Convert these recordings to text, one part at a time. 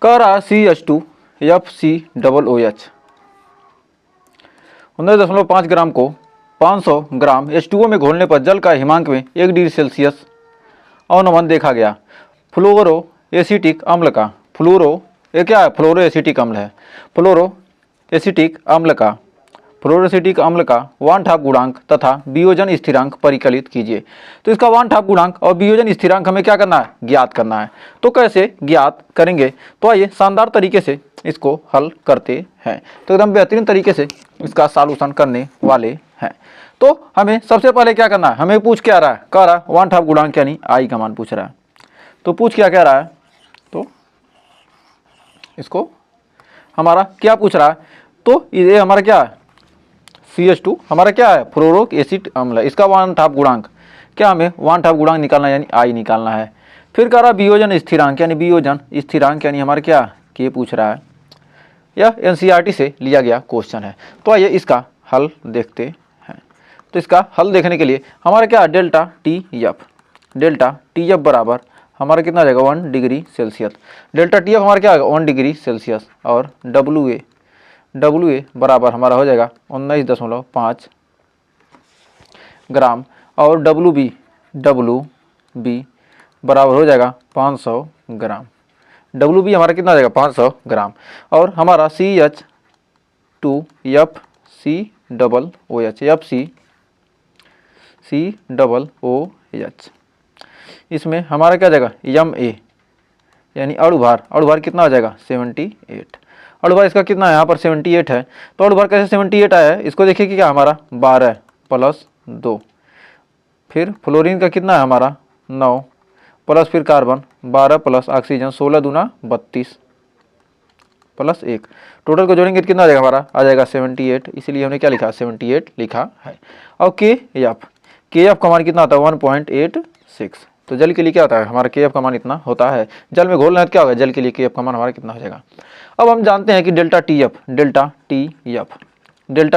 कह रहा CH2FCOOH 19.5 ग्राम को 500 ग्राम H2O में घोलने पर जल का हिमांक में 1 डिग्री सेल्सियस अवनमन देखा गया। फ्लोरो एसिटिक अम्ल का ये क्या है? फ्लोरो एसिटिक अम्ल है। फ्लोरो एसिटिक अम्ल का 1/2 गुणांक तथा वियोजन स्थिरांक परिकलित कीजिए। तो इसका 1/2 गुणांक और वियोजन स्थिरांक हमें क्या करना है? ज्ञात करना है। तो कैसे ज्ञात करेंगे? तो आइए शानदार तरीके से इसको हल करते हैं। तो एकदम बेहतरीन तरीके से इसका सॉल्यूशन करने वाले हैं। तो हमें सबसे पहले क्या करना है? हमें पूछ क्या रहा है? कह रहा है 1/2 गुणांक यानी आई का मान पूछ रहा है। तो पूछ क्या कह रहा है? तो इसको हमारा क्या पूछ रहा है? तो ये हमारा क्या है? CH2 हमारा क्या है? फ्लोरिक एसिड अम्ल है। इसका 1/2 गुणांक क्या हमें 1/2 गुणांक निकालना है यानी आई निकालना है। फिर कह रहा वियोजन स्थिरांक यानी हमारा क्या के पूछ रहा है। यह NCERT से लिया गया क्वेश्चन है। तो आइए इसका हल देखते हैं। तो इसका हल देखने के लिए हमारा क्या डेल्टा टी एफ बराबर हमारा कितना आ जाएगा? 1 degree Celsius. Delta T F हमारा क्या आएगा? 1 डिग्री सेल्सियस। और डब्लू ए बराबर हमारा हो जाएगा 19.5 ग्राम। और डब्लू बी बराबर हो जाएगा 500 ग्राम। डब्लू बी हमारा कितना आ जाएगा? 500 ग्राम। और हमारा CH2FCOOH इसमें हमारा क्या जाएगा? MA यानी अणुभार कितना आ जाएगा? 78। अणुभार इसका कितना है? यहाँ पर 78 है। तो अणुभार कैसे 78 आया है? इसको देखिए कि क्या हमारा 12 प्लस 2। फिर फ्लोरीन का कितना है? हमारा 9 प्लस फिर कार्बन 12 प्लस ऑक्सीजन 16 दूना 32 प्लस 1। टोटल को जोड़ेंगे तो कितना आ जाएगा? हमारा आ जाएगा 78। इसलिए हमने क्या लिखा? 78 लिखा है। और के एफ का मान कितना आता है? 1.86। तो जल के लिए क्या होता है? हमारा के एफ का मान इतना होता है। जल में घोलना है तो क्या होगा? जल के लिए के एफ का मान हमारा कितना हो जाएगा? अब हम जानते हैं कि डेल्टा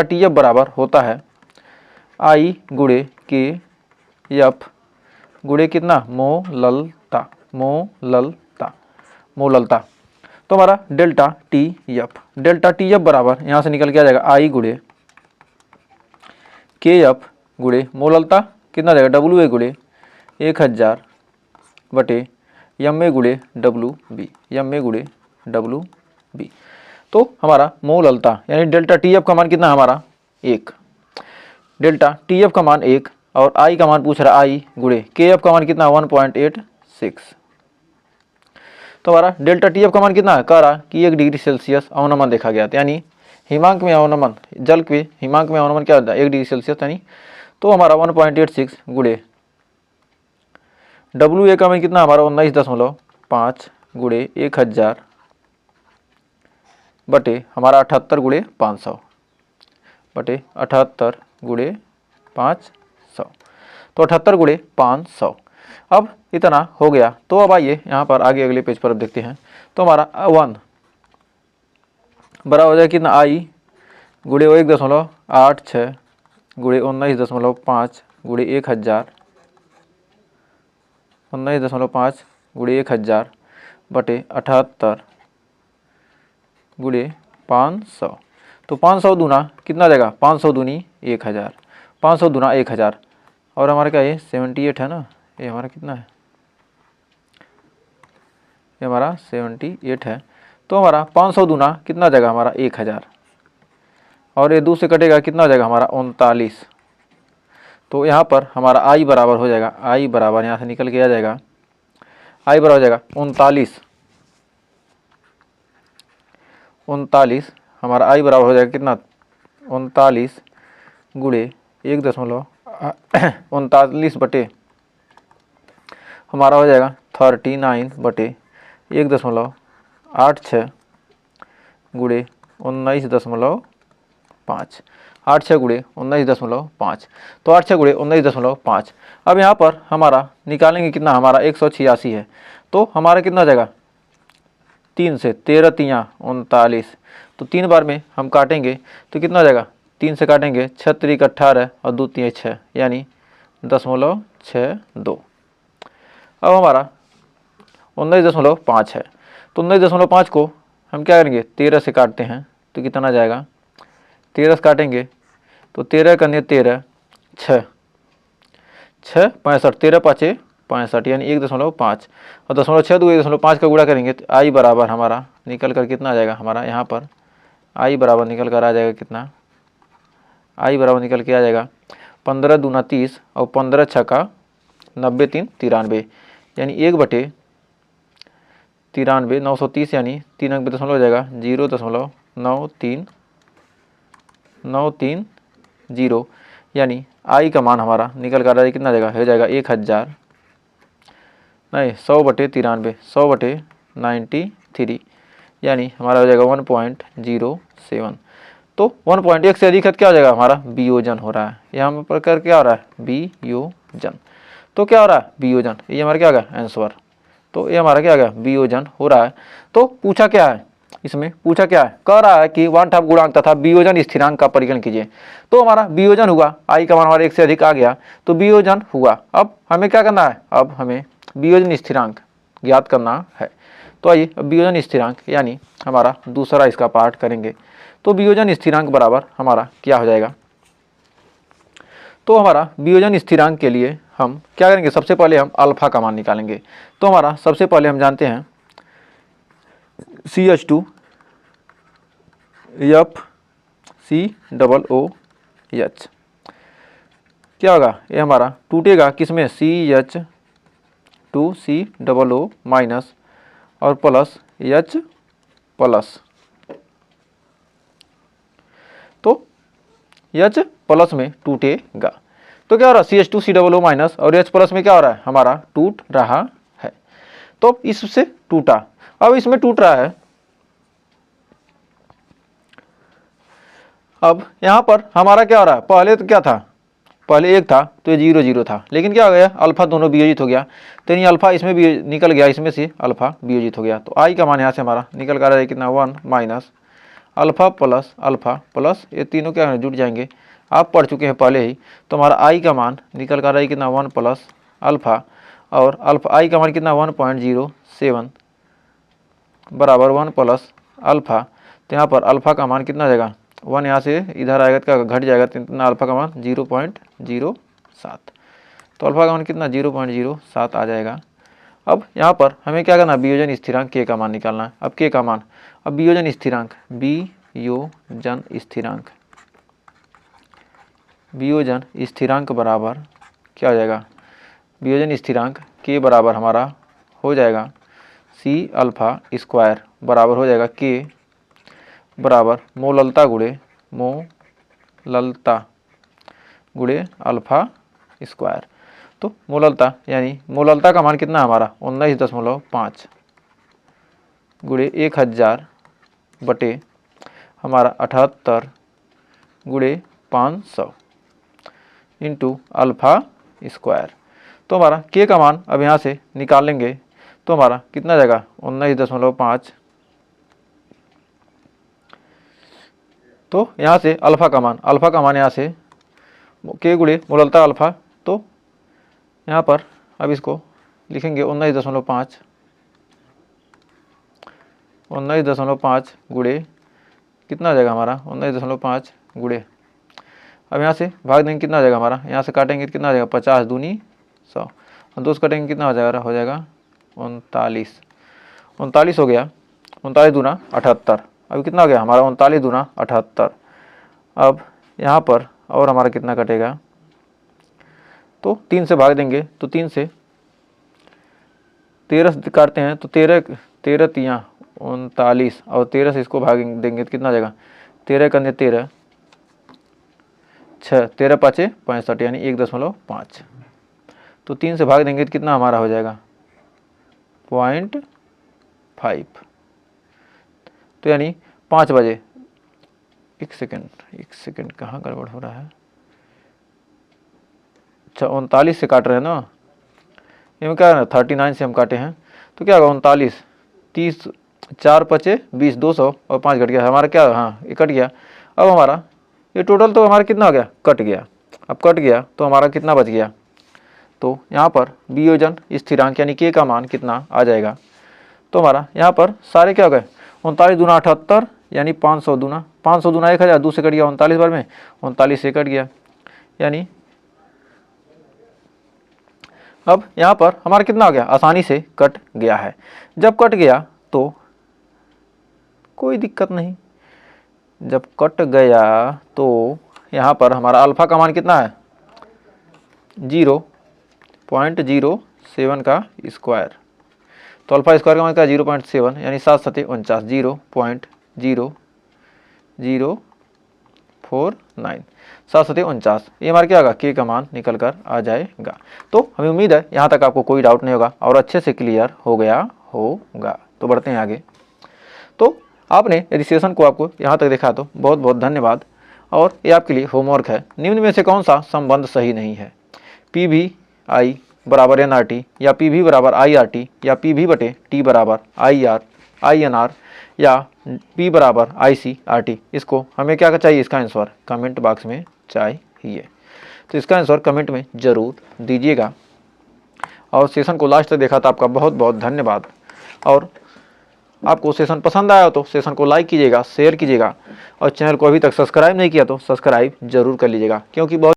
टी एफ बराबर होता है आई गुणे के एफ गुणे कितना? मोललता। तो हमारा डेल्टा टी एफ बराबर यहाँ से निकल के आ जाएगा आई गुणे के एफ गुणे मोललता कितना जाएगा? डब्ल्यू ए गुणे 1000 बटे MA गुणे डब्ल्यू बी। तो हमारा मोललता यानी डेल्टा टी एफ का मान कितना? हमारा 1। डेल्टा टी एफ का मान 1 और आई का मान पूछ रहा आई गुणे के एफ का मान कितना? 1.86। तो हमारा डेल्टा टी एफ का मान कितना है? कह रहा कि 1 डिग्री सेल्सियस अवनमन देखा गया था। यानी हिमांक में अवनमन, जल के हिमांक में अवनमन क्या होता है? 1 डिग्री सेल्सियस यानी। तो हमारा 1.86 गुणे डब्ल्यू ए का मान कितना? हमारा 19.5 गुणे 1000 बटे हमारा 78 गुणे 500 बटे 78 गुणे 500। तो 78 गुणे 500। अब इतना हो गया। तो अब आइए यहाँ पर आगे अगले पेज पर अब देखते हैं। तो हमारा 1 बराबर हो जाए कितना? आई गुणे 1.86 गुणे 19.5 गुणे 1000 19.5 गुणे 1000 बटे 78 गुणे 500। तो 500 दूना कितना जाएगा? 500 दूनी 1000, 500 दूना 1000। और हमारा क्या ये 78 है ना? ये हमारा कितना है? ये हमारा 78 है। तो हमारा 500 दूना कितना जाएगा? हमारा 1000। और ये 2 से कटेगा कितना हो जाएगा? हमारा 39। तो यहाँ पर हमारा आई बराबर हो जाएगा, आई बराबर यहाँ से निकल के आ जाएगा, आई बराबर हो जाएगा 39 हमारा आई बराबर हो जाएगा कितना? 39 गुणे 1.39 बटे हमारा हो जाएगा 39 बटे 1.86 गुणे 19.5 8 6 गुणे 19.5। तो 8 6 गुणे 19.5। अब यहाँ पर हमारा निकालेंगे कितना? हमारा 186 है। तो हमारा कितना हो जाएगा? 3 से 13 3 39। तो 3 बार में हम काटेंगे तो कितना हो जाएगा? 3 से काटेंगे 6 3 18 और 2 3 6 यानी 0.62। अब हमारा 19.5 है। तो 19.5 को हम क्या करेंगे 13 से काटते हैं तो कितना जाएगा, 13 से काटेंगे तो 13 करने 13 6 6 65, 13 पाँचे 65 यानी 1.5 और 0.6 2 1.5 का गुणा करेंगे तो आई बराबर हमारा निकल कर कितना आ जाएगा, हमारा यहाँ पर आई बराबर निकल कर आ जाएगा कितना, आई बराबर निकल के आ जाएगा 15 दूना 30 और 15 छक्का 90 3 93 यानी 1/93 930 यानी 3 अंक दशमलव हो जाएगा 0.9390 यानी आई का मान हमारा निकल कर आ जाएगा कितना जाएगा, हो जाएगा 1000 नहीं 100/93 100/93 यानी हमारा हो जाएगा 1.07। तो 1.1 से अधिक है क्या हो जाएगा, हमारा वियोजन हो रहा है। यहाँ पर कर क्या हो रहा है, वियोजन। तो क्या हो रहा है, वियोजन। ये हमारा क्या आ गया आंसर। तो ये हमारा क्या आ गया, वियोजन हो रहा है। तो पूछा क्या है, इसमें पूछा क्या है, कह रहा है कि 1/2 गुणांक तथा वियोजन स्थिरांक का परिगणन कीजिए। तो हमारा वियोजन हुआ, आई का मान हमारा 1 से अधिक आ गया तो वियोजन हुआ। अब हमें क्या करना है, अब हमें वियोजन स्थिरांक ज्ञात करना है। तो आइए अब वियोजन स्थिरांक यानी हमारा दूसरा इसका पार्ट करेंगे। तो वियोजन स्थिरांक बराबर हमारा क्या हो जाएगा, तो हमारा वियोजन स्थिरांक के लिए हम क्या करेंगे, सबसे पहले हम अल्फा का मान निकालेंगे। तो हमारा सबसे पहले हम जानते हैं CH2 FCOOH क्या होगा, ये हमारा टूटेगा किसमें, CH2COO माइनस और प्लस H प्लस। तो H प्लस में टूटेगा तो क्या हो रहा है, CH2COO माइनस और H प्लस में क्या हो रहा है, हमारा टूट रहा है। तो इससे टूटा, अब इसमें टूट रहा है। अब यहाँ पर हमारा क्या हो रहा है, पहले तो क्या था, पहले 1 था तो ये 0 0 था, लेकिन क्या हो गया, अल्फा दोनों वियोजित हो गया। तो यानी अल्फा इसमें भी निकल गया, इसमें से अल्फा वियोजित हो गया। तो आई का मान यहाँ से हमारा निकल कर आ रहा है कितना, 1 माइनस अल्फा प्लस ये तीनों क्या जुट जाएंगे, आप पढ़ चुके हैं पहले ही। तो हमारा आई का मान निकल कर आ रहा है कितना, 1 प्लस अल्फा और अल्फा आई का मान कितना 1.07 बराबर 1 प्लस अल्फा। तो यहाँ पर अल्फा का मान कितना जाएगा, 1 यहाँ से इधर आएगा तो क्या घट जाएगा, तो इतना अल्फा का मान 0.07। तो अल्फा का मान कितना 0.07 आ जाएगा। अब यहाँ पर हमें क्या करना, वियोजन स्थिरांक के का मान निकालना है। अब के का मान, अब वियोजन स्थिरांक, वियोजन स्थिरांक बराबर क्या हो जाएगा, वियोजन स्थिरांक के बराबर हमारा हो जाएगा C अल्फा स्क्वायर बराबर हो जाएगा के बराबर मोललता गुणे अल्फा स्क्वायर। तो मोललता यानी मोललता का मान कितना है हमारा 19.5 गुणे 1000 बटे हमारा 78 गुणे 500 इंटू अल्फा स्क्वायर। तो हमारा के का मान अब यहाँ से निकाल लेंगे तो हमारा कितना जाएगा 19.5। तो यहाँ से अल्फा का मान यहाँ से के गुणे मोललता अल्फा। तो यहाँ पर अब इसको लिखेंगे 19.5 गुणे कितना आ जाएगा हमारा 19.5 गुणे, अब यहाँ से भाग देंगे कितना आ जाएगा हमारा, यहाँ से काटेंगे तो कितना आ जाएगा 50 दूनी 100 और 2 से काटेंगे कितना हो जाएगा 39 हो गया, 39 दूना 78। अभी कितना हो गया हमारा 39 दूना 78। अब यहाँ पर और हमारा कितना कटेगा, तो 3 से भाग देंगे तो 3 से 13 काटते हैं तो 13 3 39 और 13 से इसको भाग देंगे तो कितना आ जाएगा 13 करने 13 6 13 5 65 यानी 1.5। तो 3 से भाग देंगे तो कितना हमारा हो जाएगा 0.5। तो यानी 5 बजे, एक सेकेंड कहाँ गड़बड़ हो रहा है, अच्छा 39 से काट रहे हैं ना, ये क्या है 39 से हम काटे हैं तो क्या होगा 39 30 4 5 20 200 और 5 घट गया हमारा क्या, हाँ ये कट गया। अब हमारा ये टोटल तो हमारा कितना हो गया, कट गया। अब कट गया तो हमारा कितना बच गया, तो यहाँ पर वियोजन स्थिरांक यानी के का मान कितना आ जाएगा, तो हमारा यहाँ पर सारे क्या हो गए, 39 दूना 78 यानी 500 दूना 1000, 2 से कट गया 39 बार में, 39 से कट गया, यानी अब यहाँ पर हमारा कितना हो गया, आसानी से कट गया है। जब कट गया तो कोई दिक्कत नहीं, जब कट गया तो यहाँ पर हमारा अल्फ़ा का मान कितना है, 0.07 का स्क्वायर, तो अल्फ़ा स्क्वायर का मान क्या है 0.7 यानी 7 सते 49, 0.0049, 7 सते 49, ये हमारा क्या होगा, के का मान निकल कर आ जाएगा। तो हमें उम्मीद है यहाँ तक आपको कोई डाउट नहीं होगा और अच्छे से क्लियर हो गया होगा। तो बढ़ते हैं आगे। तो आपने यदि सेशन को आपको यहाँ तक देखा तो बहुत बहुत धन्यवाद, और ये आपके लिए होमवर्क है। निम्न में से कौन सा संबंध सही नहीं है, पी वी आई बराबर एन आर टी, या पी वी बराबर आई आर टी, या पी वी बटे टी बराबर आई एन आर, या पी बराबर आई सी आर टी। इसको हमें क्या चाहिए, इसका आंसर कमेंट बॉक्स में चाहिए। तो इसका आंसर कमेंट में ज़रूर दीजिएगा। और सेशन को लास्ट तक देखा तो आपका बहुत बहुत धन्यवाद। और आपको सेशन पसंद आया तो सेशन को लाइक कीजिएगा, शेयर कीजिएगा, और चैनल को अभी तक सब्सक्राइब नहीं किया तो सब्सक्राइब जरूर कर लीजिएगा, क्योंकि बहुत